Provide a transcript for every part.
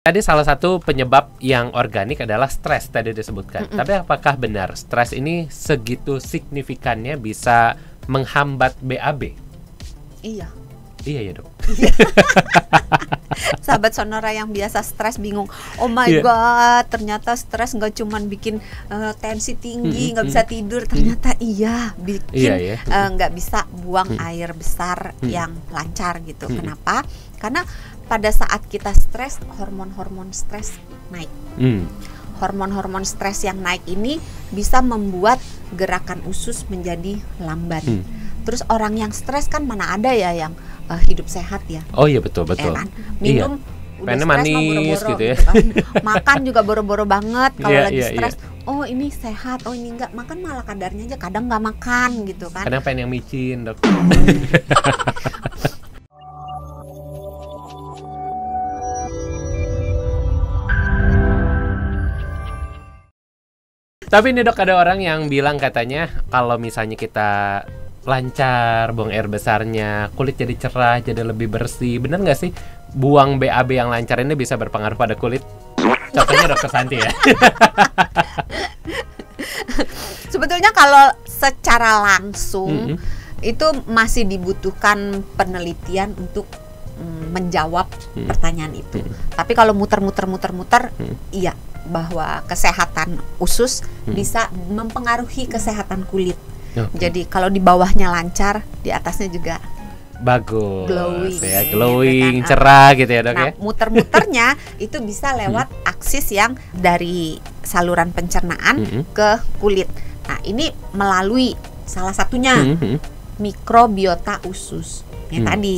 Tadi salah satu penyebab yang organik adalah stres tadi disebutkan. Tapi apakah benar stres ini segitu signifikannya bisa menghambat BAB? Iya. Iya ya dok. Sahabat Sonora yang biasa stres bingung. Oh my god, ternyata stres nggak cuman bikin tensi tinggi, nggak bisa tidur. Ternyata bikin nggak bisa buang air besar yang lancar gitu. Kenapa? Karena pada saat kita stres, hormon-hormon stres naik. Hormon-hormon stres yang naik ini bisa membuat gerakan usus menjadi lambat. Terus orang yang stres kan mana ada ya yang hidup sehat ya. Oh iya betul. Kan? Minum udah stres manis boro-boro gitu ya. kan. Makan juga boro-boro banget kalau lagi stres. Oh ini sehat, oh ini enggak. Makan malah kadarnya aja, kadang nggak makan gitu kan. Kadang pengen yang micin dok. Tapi ini dok, ada orang yang bilang katanya kalau misalnya kita lancar buang air besarnya, kulit jadi cerah, jadi lebih bersih. Bener nggak sih buang BAB yang lancar ini bisa berpengaruh pada kulit? Contohnya dokter Santi ya. Sebetulnya kalau secara langsung itu masih dibutuhkan penelitian untuk menjawab pertanyaan itu. Tapi kalau muter-muter, iya, bahwa kesehatan usus bisa mempengaruhi kesehatan kulit. Jadi kalau di bawahnya lancar, di atasnya juga bagus, gitu kan. Cerah gitu ya dok. Nah, muter-muternya itu bisa lewat aksis yang dari saluran pencernaan ke kulit. Nah, ini melalui salah satunya mikrobiota usus. Yang tadi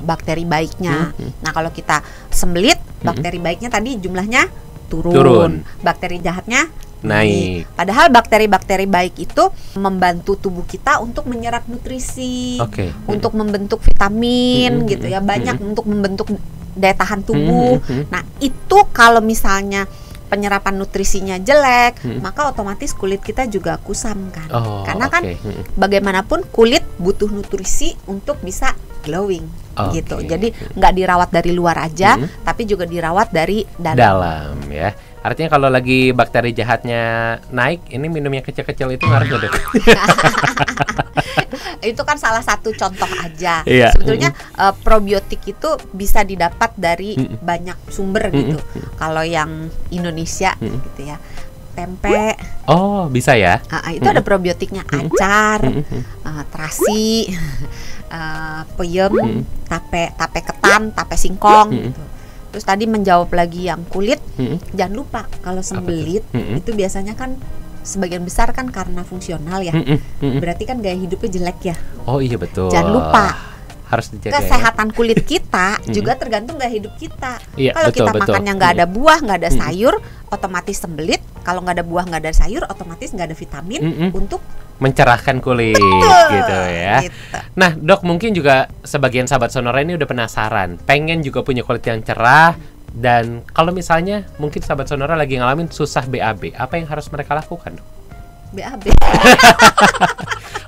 bakteri baiknya. Nah, kalau kita sembelit, bakteri baiknya tadi jumlahnya turun. Bakteri jahatnya naik. Padahal bakteri-bakteri baik itu membantu tubuh kita untuk menyerap nutrisi, untuk membentuk vitamin gitu ya, banyak untuk membentuk daya tahan tubuh. Nah, itu kalau misalnya penyerapan nutrisinya jelek, maka otomatis kulit kita juga kusam kan. Karena kan bagaimanapun kulit butuh nutrisi untuk bisa glowing gitu. Jadi nggak dirawat dari luar aja, tapi juga dirawat dari dalam ya. Artinya kalau lagi bakteri jahatnya naik, ini minum yang kecil-kecil itu ngaruh dok. Itu kan salah satu contoh aja. Iya. Sebetulnya probiotik itu bisa didapat dari banyak sumber gitu. Kalau yang Indonesia gitu ya, tempe. Oh, bisa ya? Itu ada probiotiknya, acar, terasi, peyem, tape ketan, tape singkong gitu. Terus tadi menjawab lagi yang kulit, jangan lupa kalau sembelit itu biasanya kan sebagian besar kan karena fungsional ya. Berarti kan gaya hidupnya jelek ya. Oh iya betul. Jangan lupa harus dijaga kesehatan kulit kita juga tergantung gaya hidup kita. Kalau kita makannya nggak ada buah, nggak ada sayur, otomatis sembelit. Kalau nggak ada buah, nggak ada sayur, otomatis nggak ada vitamin untuk mencerahkan kulit. Betul, gitu ya. Gitu. Nah dok, mungkin juga sebagian sahabat Sonora ini udah penasaran, pengen juga punya kulit yang cerah. Dan kalau misalnya mungkin sahabat Sonora lagi ngalamin susah BAB, apa yang harus mereka lakukan dok? BAB.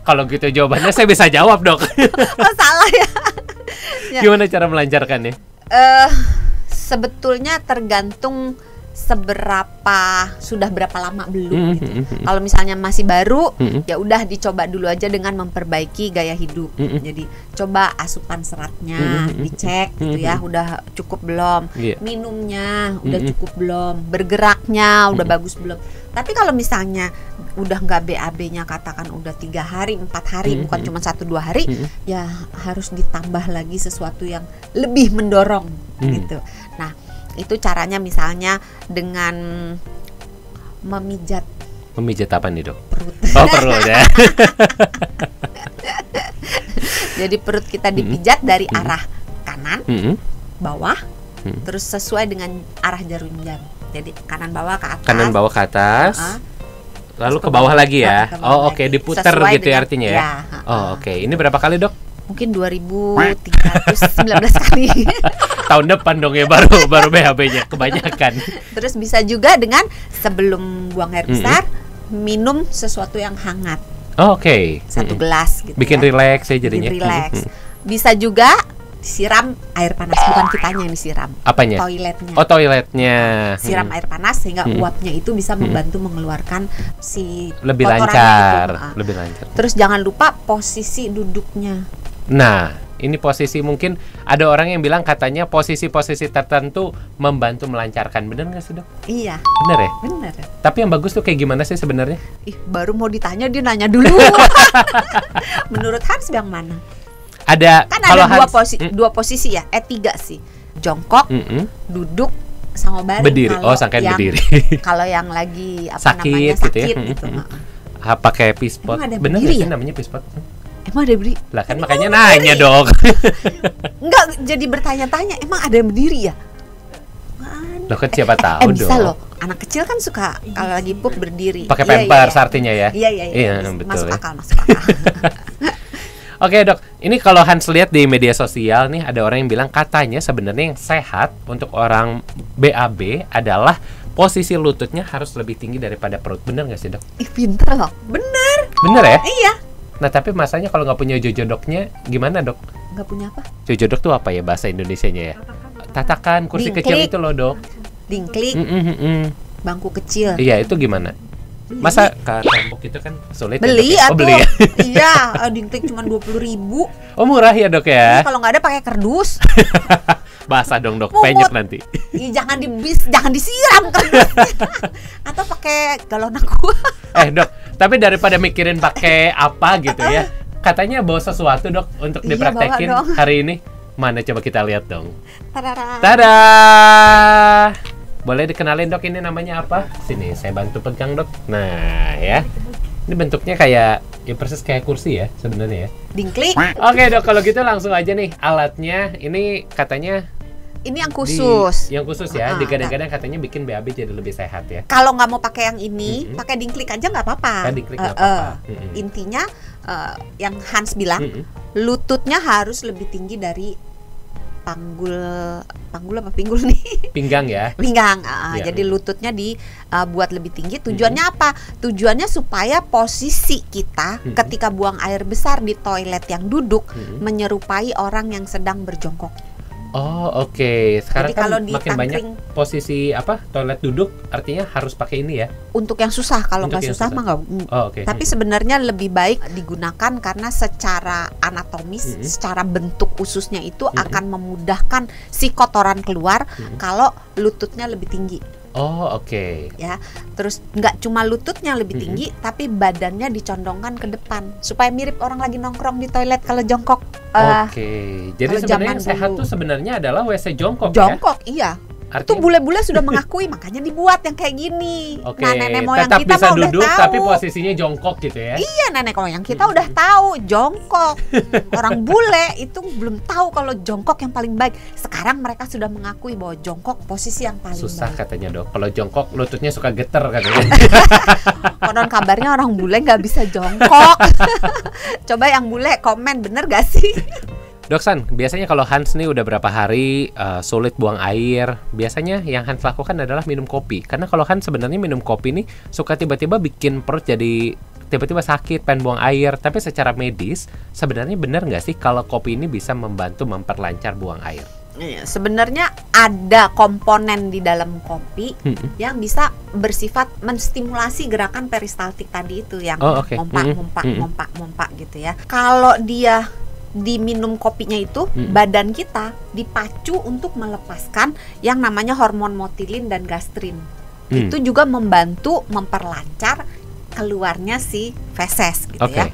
Kalau gitu jawabannya saya bisa jawab dok. Oh salah ya. Gimana cara melancarkannya? Sebetulnya tergantung sudah berapa lama belum gitu. Kalau misalnya masih baru, ya udah dicoba dulu aja dengan memperbaiki gaya hidup. Jadi coba asupan seratnya dicek gitu ya, udah cukup belum? Minumnya udah cukup belum? Bergeraknya udah bagus belum? Tapi kalau misalnya udah nggak BAB-nya katakan udah 3 hari, 4 hari, bukan cuma 1-2 hari, ya harus ditambah lagi sesuatu yang lebih mendorong gitu. Nah, itu caranya misalnya dengan memijat apa nih dok? Perut. Oh perut ya. Jadi perut kita dipijat dari arah kanan, bawah, terus sesuai dengan arah jarum jam. Jadi kanan bawah ke atas. Kanan bawah ke atas. Lalu ke bawah lagi ya. Oke, diputer sesuai gitu ya artinya ya. Oke. Ini berapa kali dok? Mungkin 2319 kali. Tahun depan dong ya baru BAB-nya kebanyakan. Terus bisa juga dengan sebelum buang air besar minum sesuatu yang hangat. Oke. 1 gelas gitu. Bikin rileks ya jadinya. Bikin rileks. Bisa juga siram air panas, bukan kitanya yang disiram. Apanya? Toiletnya. Oh, toiletnya. Siram air panas sehingga uapnya itu bisa membantu mengeluarkan si lebih kotorannya lancar, itu. lebih lancar. Terus jangan lupa posisi duduknya. Nah, ini posisi, mungkin ada orang yang bilang katanya posisi-posisi tertentu membantu melancarkan. Bener nggak sih, Dok? Iya. Bener ya? Bener. Tapi yang bagus tuh kayak gimana sih sebenarnya? Ih, baru mau ditanya dia nanya dulu. Menurut Hans yang mana? Ada Kan kalau ada Hans, dua posisi ya, tiga sih. Jongkok, duduk, sama baring. berdiri. Oh, sangkain berdiri. Kalau yang lagi sakit, namanya gitu ya. gitu. Pakai pispot. Emang ada Bener berdiri nggak sih ya? namanya pispot? Emang ada berdiri? Lah kan makanya nanya, Dok. Enggak, jadi bertanya-tanya, emang ada yang berdiri ya? Loh kan siapa tahu, bisa Dok. loh. Anak kecil kan suka kalau lagi pup berdiri. Pakai Iya, pampers iya. artinya ya. Iya, betul masuk ya. akal, masuk akal. Oke, Dok, ini kalau Hans lihat di media sosial nih, ada orang yang bilang katanya sebenarnya yang sehat untuk orang BAB adalah posisi lututnya harus lebih tinggi daripada perut. Bener nggak sih, Dok? Ih, pinter loh. Bener. Bener ya? Iya. Nah, tapi masanya kalau nggak punya jojodoknya gimana, Dok? Nggak punya apa? Jojodok tuh apa ya bahasa Indonesianya ya? Tatakan kursi Dingklik. kecil itu loh, Dok. Dingklik, bangku kecil. Iya, itu gimana? Masa ke tembok itu kan sulit Beli ya, Dok? atau Beli ya? iya, dingklik cuma 20.000. Oh, murah ya, Dok ya? Kalau nggak ada pakai kardus. Basah dong, Dok. Mumut. Penyet nanti. Ih, jangan jangan disiram kardusnya. Atau pakai galon aqua. Dok, tapi daripada mikirin pakai apa gitu ya, katanya bawa sesuatu, Dok, untuk Iya, dipraktekin bawa dong. hari ini. Mana coba kita lihat dong. Tadara. Tada! Boleh dikenalin, Dok, ini namanya apa? Sini, saya bantu pegang, Dok. Nah, ya. Ini bentuknya kayak, ya persis kayak kursi ya sebenarnya ya. Dingklik. Oke, Dok, kalau gitu langsung aja nih alatnya. Ini katanya Ini yang khusus. yang khusus ya. Ah, Digadang-gadang katanya bikin BAB jadi lebih sehat ya. Kalau nggak mau pakai yang ini, pakai dingklik aja nggak apa-apa. Kan diklik nggak apa-apa. Intinya yang Hans bilang, lututnya harus lebih tinggi dari panggul apa pinggul nih? Pinggang ya. Pinggang. Iya. Jadi lututnya dibuat lebih tinggi. Tujuannya apa? Tujuannya supaya posisi kita ketika buang air besar di toilet yang duduk menyerupai orang yang sedang berjongkok. Oh, oke. Sekarang Jadi kan kalau di makin banyak tangkring- posisi toilet duduk, artinya harus pakai ini ya. Untuk yang susah, kalau Untuk yang nggak susah susah. mah nggak. Oh, oke. Tapi sebenarnya lebih baik digunakan karena secara anatomis, secara bentuk ususnya itu akan memudahkan si kotoran keluar kalau lututnya lebih tinggi. Oh, oke. Ya, terus nggak cuma lututnya lebih tinggi, tapi badannya dicondongkan ke depan supaya mirip orang lagi nongkrong di toilet kalau jongkok. Oke. Jadi kalau sebenarnya zaman yang sehat dulu. tuh sebenarnya adalah WC jongkok, Jongkok, iya. ya. Itu Artinya, bule-bule sudah mengakui, makanya dibuat yang kayak gini. oke. Nah, nenek moyang Tetap kita bisa mah udah duduk tahu. tapi posisinya jongkok gitu ya. Iya, nenek moyang kita udah tahu jongkok. Orang bule itu belum tahu kalau jongkok yang paling baik. Sekarang mereka sudah mengakui bahwa jongkok posisi yang paling Susah baik. katanya, Dok. Kalau jongkok lututnya suka geter katanya. Konon kabarnya orang bule nggak bisa jongkok. Coba yang bule komen, bener gak sih? Dok San, biasanya kalau Hans nih udah berapa hari sulit buang air, biasanya yang Hans lakukan adalah minum kopi. Karena kalau Hans sebenarnya minum kopi nih suka tiba-tiba bikin perut jadi tiba-tiba sakit, pengen buang air. Tapi secara medis, sebenarnya benar nggak sih kalau kopi ini bisa membantu memperlancar buang air? Iya, sebenarnya ada komponen di dalam kopi yang bisa bersifat menstimulasi gerakan peristaltik tadi itu yang Oh, oke. mompak gitu ya. Kalau dia diminum kopinya itu, badan kita dipacu untuk melepaskan yang namanya hormon motilin dan gastrin. Itu juga membantu memperlancar keluarnya si feses gitu ya.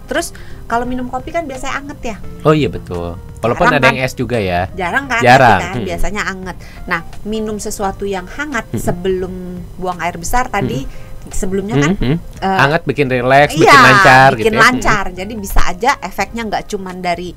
Terus kalau minum kopi kan biasanya anget ya. Oh iya betul. Walaupun Jarang ada kan? yang es juga ya. Jarang kan? Jarang. Tapi kan biasanya anget. Nah, minum sesuatu yang hangat sebelum buang air besar tadi. Sebelumnya kan hangat bikin rileks, iya, bikin lancar bikin gitu ya. lancar. Jadi bisa aja efeknya nggak cuma dari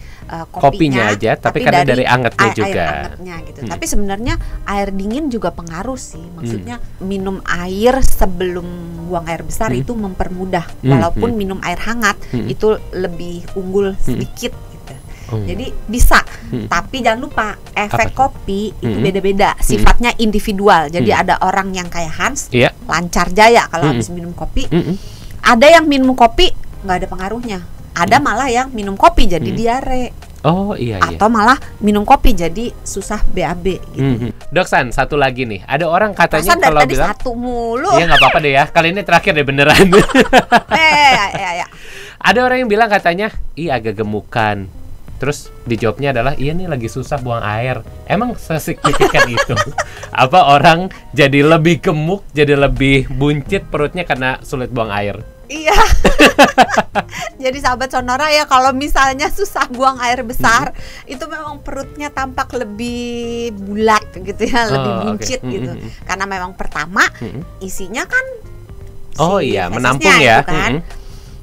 Kopinya aja, tapi karena dari angetnya juga. air angetnya gitu. Tapi sebenarnya air dingin juga pengaruh sih. Maksudnya minum air sebelum buang air besar itu mempermudah. Walaupun minum air hangat itu lebih unggul sedikit gitu. Jadi bisa, tapi jangan lupa efek kopi itu beda-beda, sifatnya individual. Jadi ada orang yang kayak Hans, lancar jaya kalau habis minum kopi. Ada yang minum kopi nggak ada pengaruhnya. Ada malah yang minum kopi jadi diare. Oh iya iya. Atau malah minum kopi jadi susah BAB gitu. Dok San, satu lagi nih. Ada orang katanya Perasaan kalau dari tadi bilang satu mulu. iya nggak apa-apa deh ya. Kali ini terakhir deh beneran. Ya. Ada orang yang bilang katanya, ih agak gemukan. Terus dijawabnya adalah, iya nih lagi susah buang air. Emang sesignifikan itu? Apa orang jadi lebih gemuk, jadi lebih buncit perutnya karena sulit buang air? Iya. Jadi sahabat Sonora ya, kalau misalnya susah buang air besar, itu memang perutnya tampak lebih bulat gitu ya, lebih buncit gitu. Karena memang pertama isinya kan menampung ya. Kan.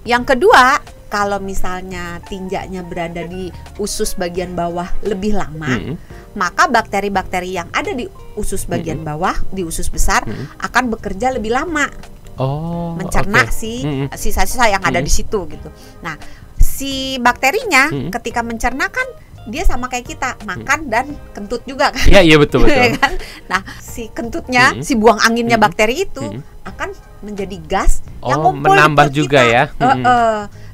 Yang kedua, kalau misalnya tinjaknya berada di usus bagian bawah lebih lama, maka bakteri-bakteri yang ada di usus bagian bawah, di usus besar akan bekerja lebih lama. Mencerna sisa-sisa yang ada di situ gitu. Nah, si bakterinya ketika mencerna kan dia sama kayak kita, makan dan kentut juga kan. Iya betul. Kan? Nah, si kentutnya, si buang anginnya bakteri itu akan menjadi gas yang ngumpul menambah di juga kita. ya.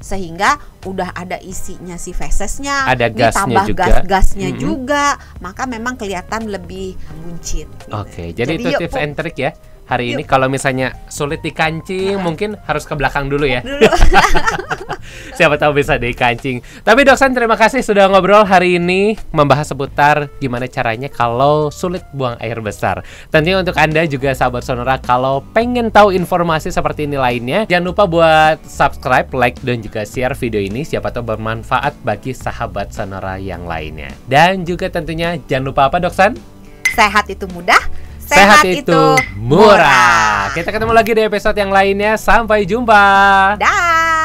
Sehingga udah ada isinya si fesesnya, ada gasnya ditambah juga. gas-gasnya juga, maka memang kelihatan lebih buncit. Oke, jadi itu tips and trick ya. Hari ini kalau misalnya sulit dikancing, mungkin harus ke belakang dulu ya. Siapa tahu bisa dikancing. Tapi Dok San, terima kasih sudah ngobrol hari ini membahas seputar gimana caranya kalau sulit buang air besar. Tentunya untuk Anda juga sahabat Sonora, kalau pengen tahu informasi seperti ini lainnya, jangan lupa buat subscribe, like, dan juga share video ini. Siapa tahu bermanfaat bagi sahabat Sonora yang lainnya. Dan juga tentunya jangan lupa apa Dok San? Sehat itu mudah, sehat itu murah. Kita ketemu lagi di episode yang lainnya. Sampai jumpa. Dah.